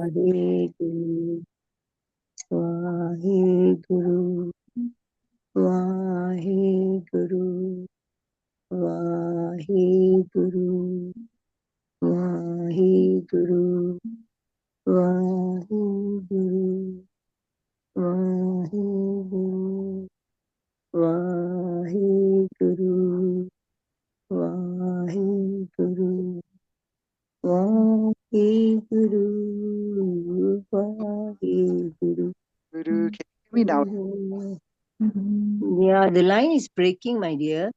Waheguru, Waheguru, Waheguru, Waheguru, Waheguru, Waheguru, Waheguru, Waheguru, Waheguru, Waheguru, Waheguru. Guru, can you hear me now? Yeah, the line is breaking, my dear.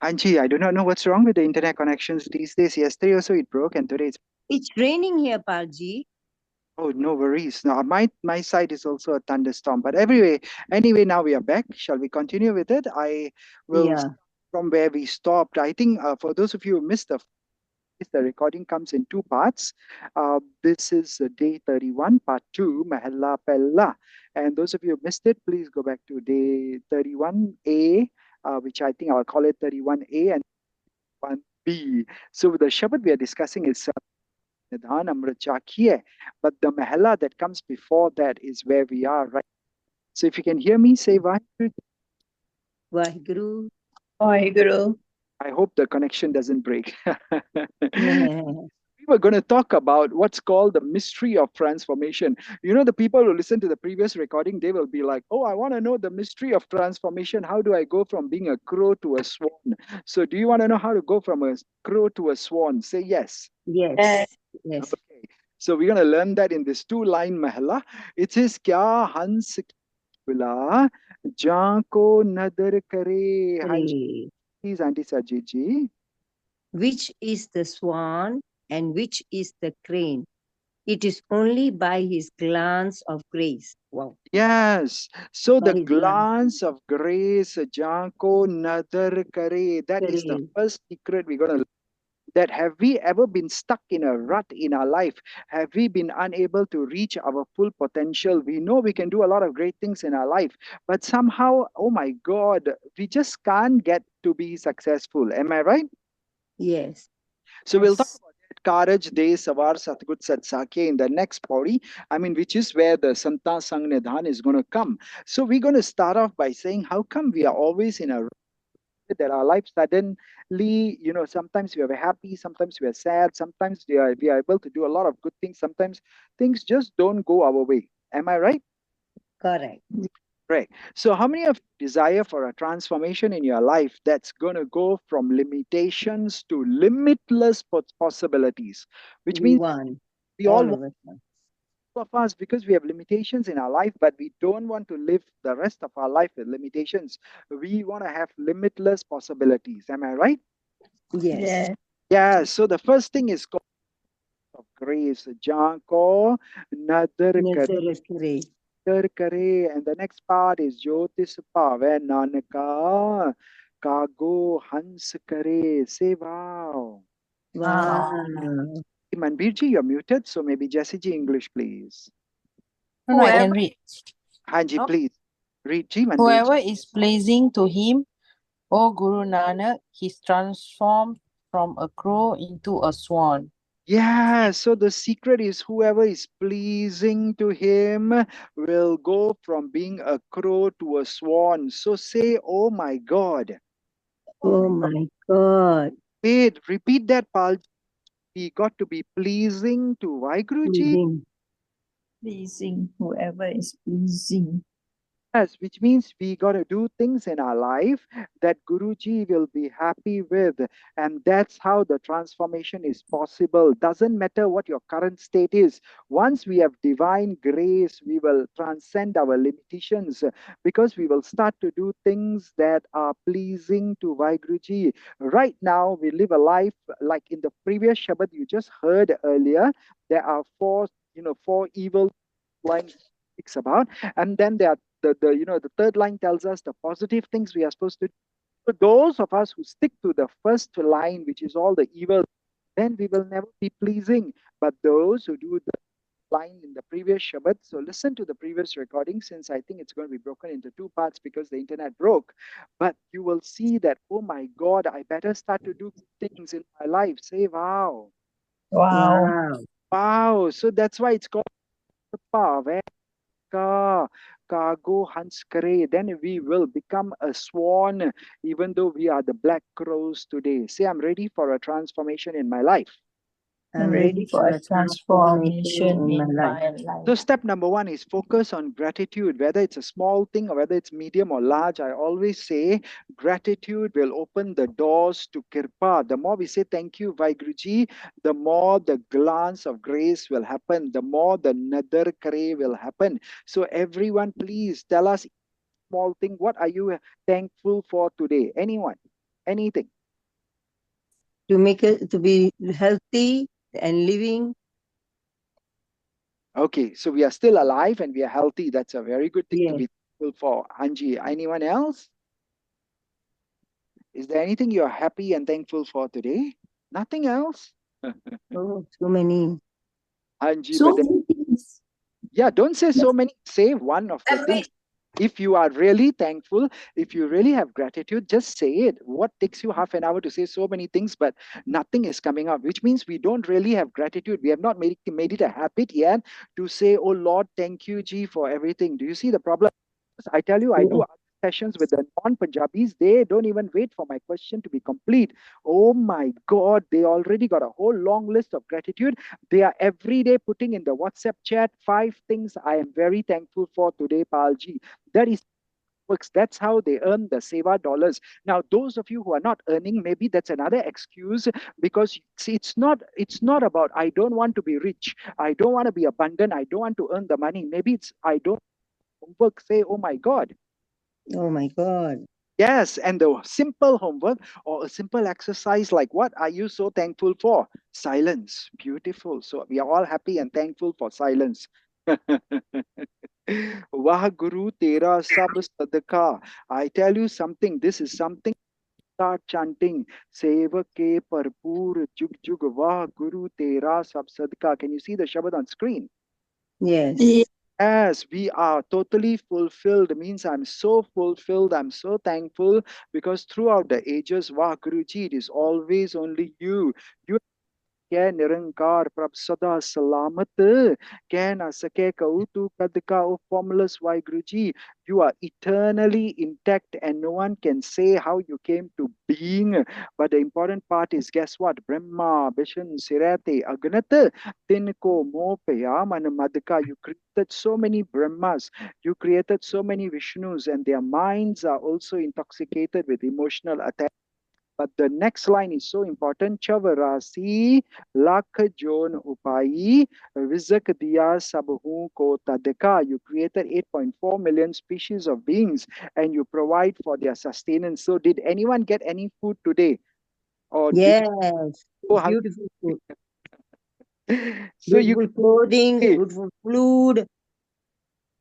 Anji, I do not know what's wrong with the internet connections these days. Yesterday also it broke, and today it's. It's raining here, Palji. Oh, no worries. No, my side is also a thunderstorm. But anyway, now we are back. Shall we continue with it? I will Yeah. start from where we stopped. I think for those of you who missed the recording comes in two parts. This is day 31, part 2, Mahalla Pella. And those of you who missed it, please go back to day 31A, which I think I'll call it 31A and 1B. So the Shabad we are discussing is Nidhan Amrit Chakiye, but the Mahalla that comes before that is where we are right. So if you can hear me, say Vaheguru. Waheguru. Waheguru. I hope the connection doesn't break. Yeah. We were going to talk about what's called the mystery of transformation. You know, the people who listen to the previous recording, they will be like, oh, I want to know the mystery of transformation. How do I go from being a crow to a swan? So do you want to know how to go from a crow to a swan? Say yes. Yes. Yes. Okay. So we're going to learn that in this two-line mahalla. It says, Kya Hans Kula Janko Nadar Kare. Three. Please, Auntie Sajid ji. Which is the swan and which is the crane? It is only by his glance of grace. Wow. Yes. So By the his glance. glance of grace, Janko Nadar Kare. That is the Kare. first secret we're going to. That have we ever been stuck in a rut in our life? Have we been unable to reach our full potential? We know we can do a lot of great things in our life, but somehow, oh my God, we just can't get to be successful. Am I right? Yes. So we'll talk Yes. about that Karaj De Savar Satgut Satsakya in the next Pauri. I mean, which is where the Santa Sang Nidhan is going to come. So we're going to start off by saying, how come we are always in a that our life suddenly, sometimes we are happy, sometimes we are sad, sometimes we are able to do a lot of good things, sometimes things just don't go our way. Am I right? Correct. Right. So how many of you desire for a transformation in your life that's going to go from limitations to limitless possibilities, which We means won. we all All want of us. Won. of us because we have limitations in our life, but we don't want to live the rest of our life with limitations. We want to have limitless possibilities. Am I right? Yes. Yes. Yeah, so the first thing is called of grace. Janko Nadar Nazareth Kare. Kare. And the next part is Jyotis Pave Nanaka Kago Hans Kare. Say wow. Wow. Manbirji, you're muted, so maybe Jessie Ji English, please. No, no, I can Whoever, read. Hanji, No? please. Read Ji Manbirji. Whoever is pleasing to him, O Guru Nanak, he's transformed from a crow into a swan. Yeah, so the secret is whoever is pleasing to him will go from being a crow to a swan. So say, oh my God. Oh my God. Wait, repeat that, Pal. We got to be pleasing to Vaiguruji. Pleasing. pleasing, whoever is pleasing. Yes, which means we got to do things in our life that Guruji will be happy with. And that's how the transformation is possible. Doesn't matter what your current state is. Once we have divine grace, we will transcend our limitations because we will start to do things that are pleasing to Vaiguruji. Right now, we live a life like in the previous Shabad you just heard earlier. There are four evil lines speaks about, and then there are the third line tells us the positive things we are supposed to do. So those of us who stick to the first line, which is all the evil, then we will never be pleasing. But those who do the line in the previous Shabbat, so listen to the previous recording since I think it's going to be broken into two parts because the internet broke. But you will see that, oh my God, I better start to do things in my life. Say, wow. Wow. Wow. Wow. So that's why it's called Pave Ka Cargo Hans Kare. Then we will become a swan, even though we are the black crows today. Say, I'm ready for a transformation in my life. I'm I'm ready ready for for a a transformation transformation in my in life. my life. So step number one is focus on gratitude, whether it's a small thing or whether it's medium or large. I always say gratitude will open the doors to kirpa. The more we say thank you, Vaiguruji, the more the glance of grace will happen, the more the nadar kare will happen. So everyone, please tell us small thing. What are you thankful for today? Anyone? Anything? To make it to be healthy and living. Okay, so we are still alive and we are healthy. That's a very good thing to Yes. be thankful for. Anji, anyone else? Is there anything you're happy and thankful for today? Nothing else? Oh, so many. Anji, So but then, many things. yeah, don't say Yes. so many. Say one of the things. If you are really thankful, if you really have gratitude, just say it. What takes you half an hour to say so many things, but nothing is coming out, which means we don't really have gratitude. We have not made it a habit yet to say, oh Lord, thank you, G, for everything. Do you see the problem? I tell you, I do Yes. other sessions with the non-Punjabis. They don't even wait for my question to be complete. Oh my God, they already got a whole long list of gratitude. They are every day putting in the WhatsApp chat 5 things I am very thankful for today, Palji. That is works. That's how they earn the Sewa dollars. Now, those of you who are not earning, maybe that's another excuse because see, it's not about I don't want to be rich, I don't want to be abundant, I don't want to earn the money. Maybe it's I don't homework. Say, oh my God. Oh my God. Yes, and the simple homework or a simple exercise like what are you so thankful for? Silence. Beautiful. So we are all happy and thankful for silence. Wah Guru Tera Sab Sadaka. I tell you something, this is something start chanting. Sevake Parpur Jug Jug Wah Guru Tera Sab Sadaka. Can you see the Shabad on screen? Yeah. Yes. Yes, we are totally fulfilled. Means I'm so fulfilled. I'm so thankful because throughout the ages, Wah Guruji, it is always only you. You कै निरंकार प्रभ सदा सलामत कह ना सके कहू तू कद का ओ formless Waheguru Ji, you are eternally intact and no one can say how you came to being, but the important part is guess what? Brahma Bishan Sirate Agnat Tinko Mo Payaman Madhika. You created so many Brahmas, you created so many Vishnus, and their minds are also intoxicated with emotional attachment. But the next line is so important. Chavarasi lakh jon upai vizak diya sabhu ko tadka. You created 8.4 million species of beings and you provide for their sustenance. So did anyone get any food today? Or did you Yes. go hungry? Beautiful food. So you Beautiful clothing, hey, beautiful food,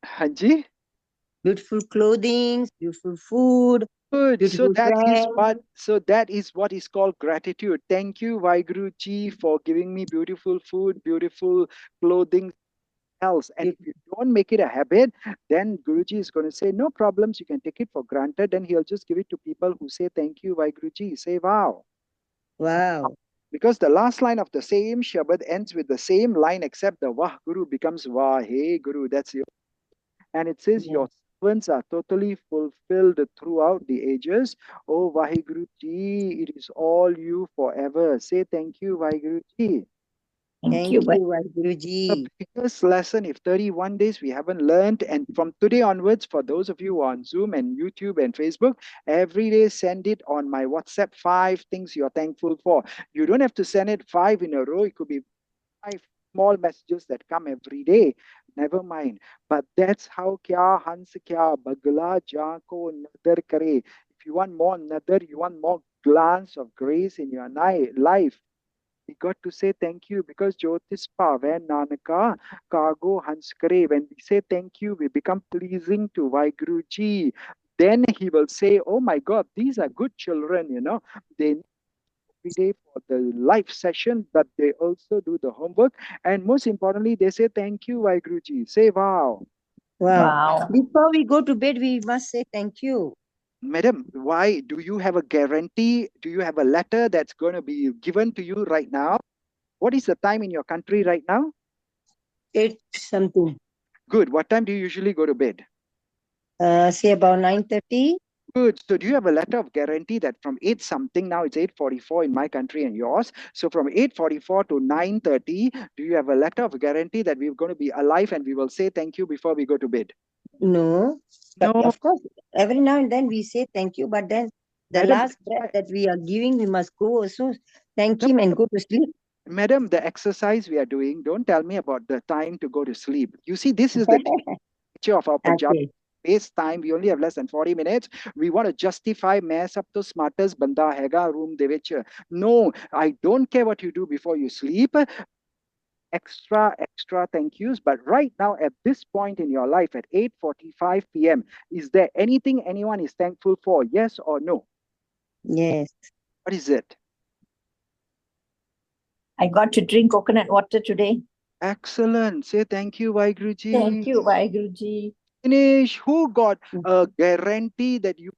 Hanji? beautiful clothing, beautiful food, Good. So beautiful that is friends. what is called gratitude. Thank you, Vaiguru Ji, for giving me beautiful food, beautiful clothing, else. And if you don't make it a habit, then Guruji is going to say, no problems, you can take it for granted. Then he'll just give it to people who say, thank you, Guruji. Say, wow. Wow. Because the last line of the same Shabad ends with the same line, except the Wah Guru becomes Wah Hey Guru. That's your. And it says, Yeah. your servants are totally fulfilled throughout the ages. Oh, Vaheguru Ji, it is all you forever. Say thank you, Vaheguru Ji. Thank Thank you. you, Guruji. The biggest lesson if 31 days we haven't learned, and from today onwards, for those of you on Zoom and YouTube and Facebook, every day send it on my WhatsApp 5 things you're thankful for. You don't have to send it 5 in a row, it could be 5 small messages that come every day. Never mind. But that's how kya hans kya bagla jako nadar kare. If you want more nadar, you want more glance of grace in your life, we got to say thank you because Jyotis Pave Nanaka Kago Hanskare. When we say thank you, we become pleasing to Vaiguruji. Then he will say, oh my God, these are good children, They every day for the live session, but they also do the homework. And most importantly, they say thank you, Vaiguruji. Say wow. Wow. Wow. Before we go to bed, we must say thank you. Madam, why do you have a guarantee? Do you have a letter that's going to be given to you right now? What is the time in your country right now? 8 something. Good. What time do you usually go to bed? Say about 9:30. Good. So do you have a letter of guarantee that from 8 something, now it's 8:44 in my country and yours. So from 8:44 to 9:30, do you have a letter of guarantee that we're going to be alive and we will say thank you before we go to bed? No, but No, of course, every now and then we say thank you, but then the madam, last breath that we are giving, we must go also thank no, him and go to sleep. madam, the exercise we are doing, don't tell me about the time to go to sleep. You see, this is the nature of our Punjab. Okay. Waste time. We only have less than 40 minutes. We want to justify मैं सब तो smartest बंदा हैगा room ਦੇ ਵਿੱਚ. No, I don't care what you do before you sleep. Extra thank yous. But right now, at this point in your life, at 8:45 p.m., is there anything anyone is thankful for? Yes or no? Yes. What is it? I got to drink coconut water today. Excellent. Say thank you, Vaiguruji. Thank you, Vaiguruji. Finish. Who got a guarantee that you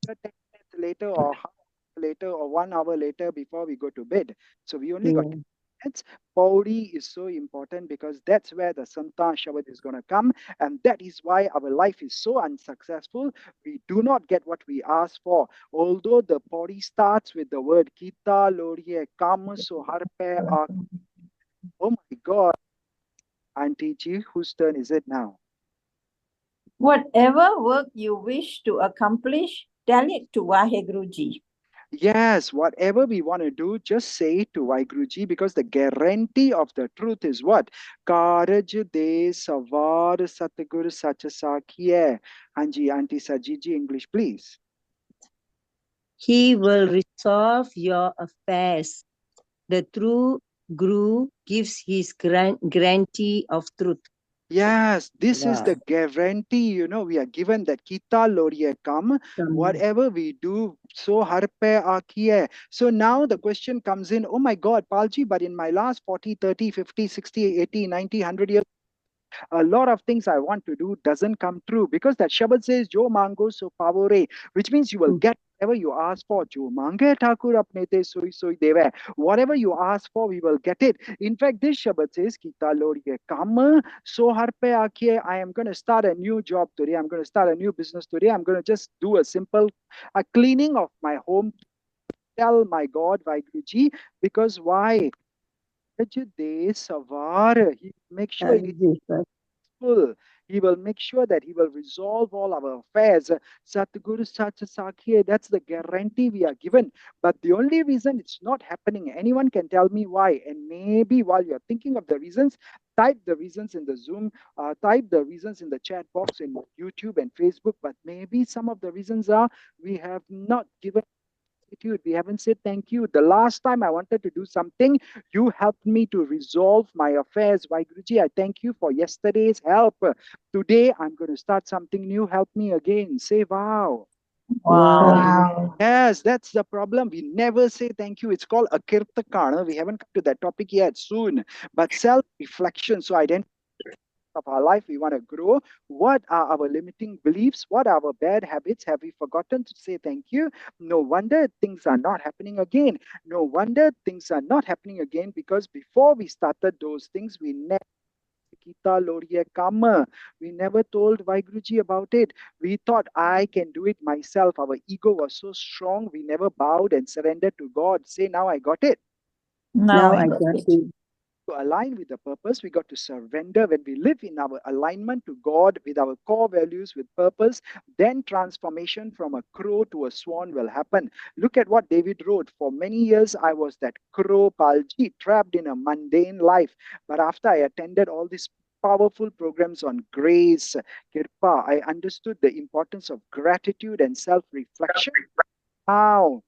10 minutes later or half hour later or 1 hour later before we go to bed? So we only got Yeah. 10 minutes. Pauri is so important because that's where the Santa Shabad is going to come. And that is why our life is so unsuccessful. We do not get what we ask for. Although the Pauri starts with the word Kita Loriye Kam So Harpe. Oh my God. Auntie Ji, whose turn is it now? Whatever work you wish to accomplish, tell it to Vaheguruji. Yes, whatever we want to do, just say it to Vaiguruji because the guarantee of the truth is what? Karaj de savar satgur sachasakhiye. Hanji, Auntie Sajiji, English, please. He will resolve your affairs. The true Guru gives his guarantee of truth. Yes, this is Wow. the guarantee, we are given that kita loriye kam, whatever we do, so harpe akiye. So now the question comes in, oh my God, Palji, but in my last 40, 30, 50, 60, 80, 90, 100 years, a lot of things I want to do doesn't come true because that Shabad says, Jo mango so pavore, which means you will get whatever you ask for. Jo mange Thakur apne te soi soi deve. Whatever you ask for, we will get it. In fact, this Shabad says, Kita loriye kam so harpe akhiye. I am going to start a new job today. I'm going to start a new business today. I'm going to just do a simple cleaning of my home. Tell my God, Vaiguruji, because why? De savar. He make sure it full. He will make sure that he will resolve all our affairs. Satguru Satsakhiye, that's the guarantee we are given. But the only reason it's not happening, anyone can tell me why. And maybe while you're thinking of the reasons, type the reasons in the Zoom, type the reasons in the chat box in YouTube and Facebook. But maybe some of the reasons are we have not given gratitude. We haven't said thank you. The last time I wanted to do something, you helped me to resolve my affairs. Vaiguruji, I thank you for yesterday's help. Today, I'm going to start something new. Help me again. Say wow. Wow. Yes, that's the problem. We never say thank you. It's called akirtakana. We haven't come to that topic yet. Soon. But self-reflection. So identify of our life we want to grow. What are our limiting beliefs? What are our bad habits? Have we forgotten to say thank you? No wonder things are not happening again. No wonder things are not happening again because before we started those things, we never Kita Loriye Kama. We never told Vaiguruji about it. We thought I can do it myself. Our ego was so strong. We never bowed and surrendered to God. Say, now I got it. Now I I got got it. it. To align with the purpose, we got to surrender. When we live in our alignment to God with our core values, with purpose, then transformation from a crow to a swan will happen. Look at what David wrote. For many years, I was that crow Palji, trapped in a mundane life. But after I attended all these powerful programs on grace, Kirpa, I understood the importance of gratitude and self-reflection. Now,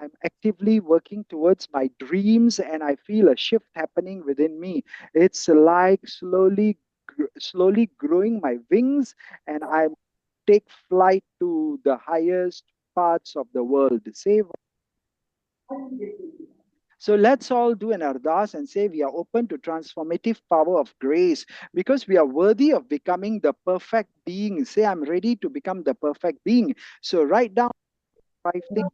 I'm actively working towards my dreams and I feel a shift happening within me. It's like slowly growing my wings and I take flight to the highest parts of the world. Say, so let's all do an ardas and say we are open to transformative power of grace because we are worthy of becoming the perfect being. Say, I'm ready to become the perfect being. So write down 5 things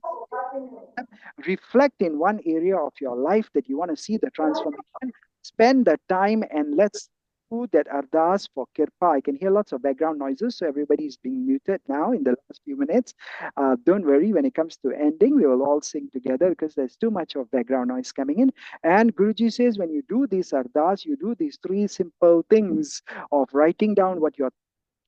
Reflect in one area of your life that you want to see the transformation. Spend the time and let's do that ardas for kirpa. I can hear lots of background noises, so everybody is being muted now in the last few minutes. Don't worry, when it comes to ending, we will all sing together because there's too much of background noise coming in. And Guruji says when you do this ardas, you do these three simple things of writing down what you're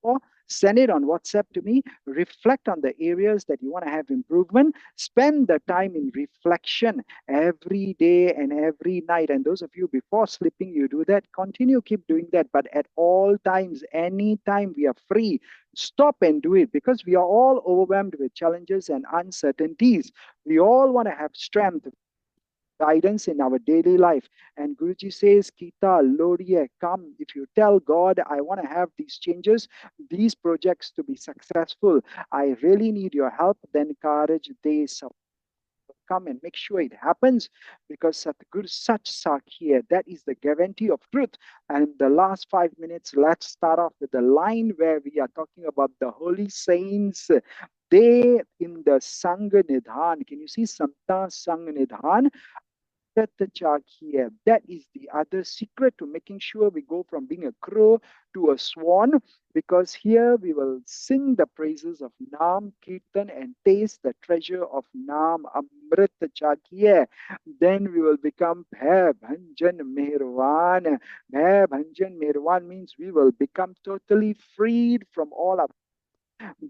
for, send it on WhatsApp to me, reflect on the areas that you want to have improvement, spend the time in reflection every day and every night. And those of you before sleeping, you do that, continue, keep doing that. But at all times, anytime we are free, stop and do it because we are all overwhelmed with challenges and uncertainties. We all want to have strength, guidance in our daily life. And Guruji says, Kita, Lodiye, come. If you tell God, I want to have these changes, these projects to be successful, I really need your help, then courage, they come and make sure it happens because Satguru Sach Sakhiya, that is the guarantee of truth. And in the last 5 minutes, let's start off with the line where we are talking about the holy saints. They in the Sangha Nidhan. Can you see Santa Sangha Nidhan? That is the other secret to making sure we go from being a crow to a swan, because here we will sing the praises of Nam, Kirtan, and taste the treasure of Nam, Amrita Chakiya. Then we will become Bhay Bhanjan Meherwan. Bhay Bhanjan Meherwan means we will become totally freed from all our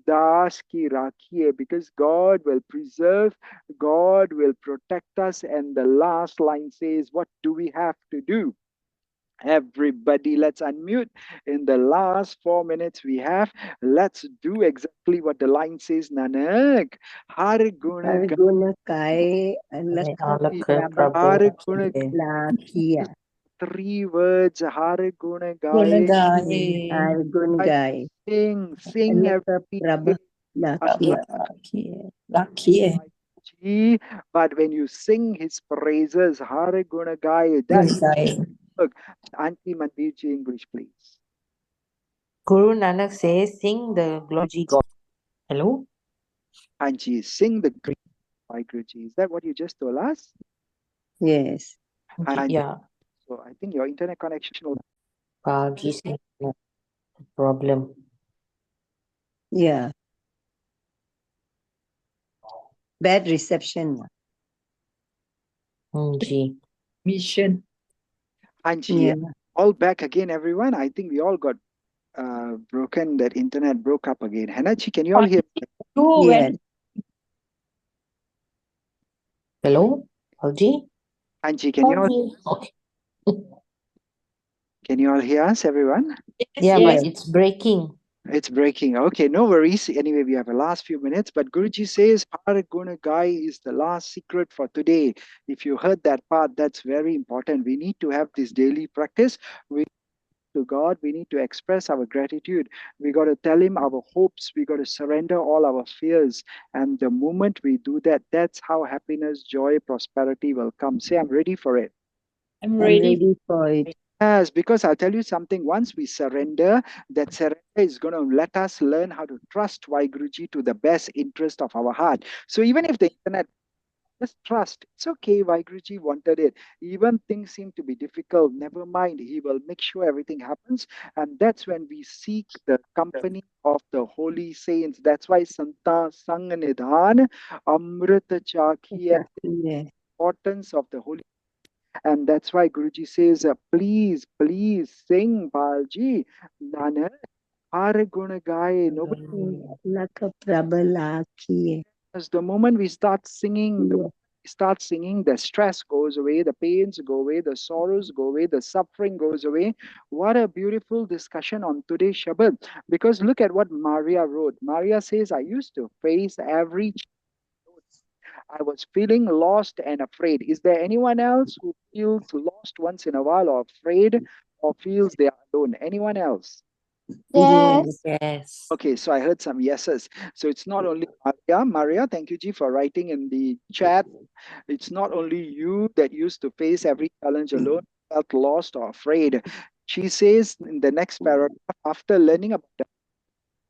Das ki rakhiye, because God will preserve, God will protect us. And the last line says, what do we have to do? Everybody, let's unmute. In the last 4 minutes we have, let's do exactly what the line says, Nanak. Har guna Arguna Kai Lakha Alaka Prabha har Prabhu guna, Lakhiya. three words, har guna gaye. Gunagaye. Arguna I Gai. sing Lakha every Prabha day. Lakhiya. Lakhiye. Lakhiye. Ji, but when you sing his praises, Hare Guna Gai, that Gunagaye. work. Auntie Mandirji, English, please. Guru Nanak says, sing the glory God. Hello? Auntie, sing the great by Guruji. Is that what you just told us? Yes. And Yeah. so I think your internet connection will. Pagi sing. No problem. Yeah. Bad reception. Ji. Mission. Auntie, Yeah. all back again, everyone. I think we all got broken, that internet broke up again. Hanachi, can you all hear? You Yeah. went. Hello? Alji? Auntie, can you all, Okay. can you all hear us, everyone? Yeah, Yes. but it's breaking. It's breaking. Okay, no worries. Anyway, we have the last few minutes, but Guruji says Har Guna Gai is the last secret for today. If you heard that part, that's very important. We need to have this daily practice. We to God, we need to express our gratitude. We got to tell him our hopes. We got to surrender all our fears. And the moment we do that, that's how happiness, joy, prosperity will come. Say, I'm ready for it. I'm I'm ready. ready for it. Yes, because I'll tell you something. Once we surrender, that surrender is going to let us learn how to trust Vaiguruji to the best interest of our heart. So even if the internet, just trust. It's okay. Vaiguruji wanted it. Even things seem to be difficult. Never mind. He will make sure everything happens. And that's when we seek the company of the holy saints. That's why Santa Sanganidhan, Amrita Chakhiya, Yeah. importance of the holy. And that's why Guruji says, please, please sing, Balji. Nanak, Har Guna Gaye. Nobody Lakha Prabha Lakhiya. knows. The moment we start singing, the Yeah. moment we start singing, the stress goes away, the pains go away, the sorrows go away, the suffering goes away. What a beautiful discussion on today's Shabbat. Because look at what Maria wrote. Maria says, I used to face every, I was feeling lost and afraid. Is there anyone else who feels lost once in a while or afraid or feels they are alone? Anyone else? Yes. Yes. Okay, so I heard some yeses. So it's not only Maria. Maria, thank you, G, for writing in the chat. It's not only you that used to face every challenge alone, felt lost or afraid. She says in the next paragraph, after learning about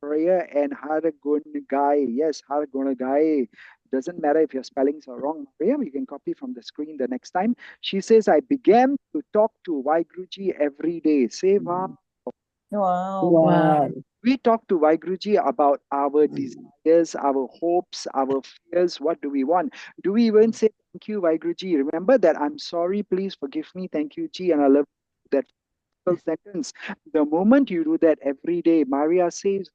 prayer and Har Gun Gai, yes, Har Gun Gai, doesn't matter if your spellings are wrong, Maria, you can copy from the screen the next time. She says, I began to talk to Vaiguruji every day. Sewa. Wow. Wow. We talk to Vaiguruji about our desires, our hopes, our fears. What do we want? Do we even say, thank you, Vaiguruji? Remember that I'm sorry, please forgive me, thank you, Ji, and I love you. That sentence. The moment you do that every day, Maria says,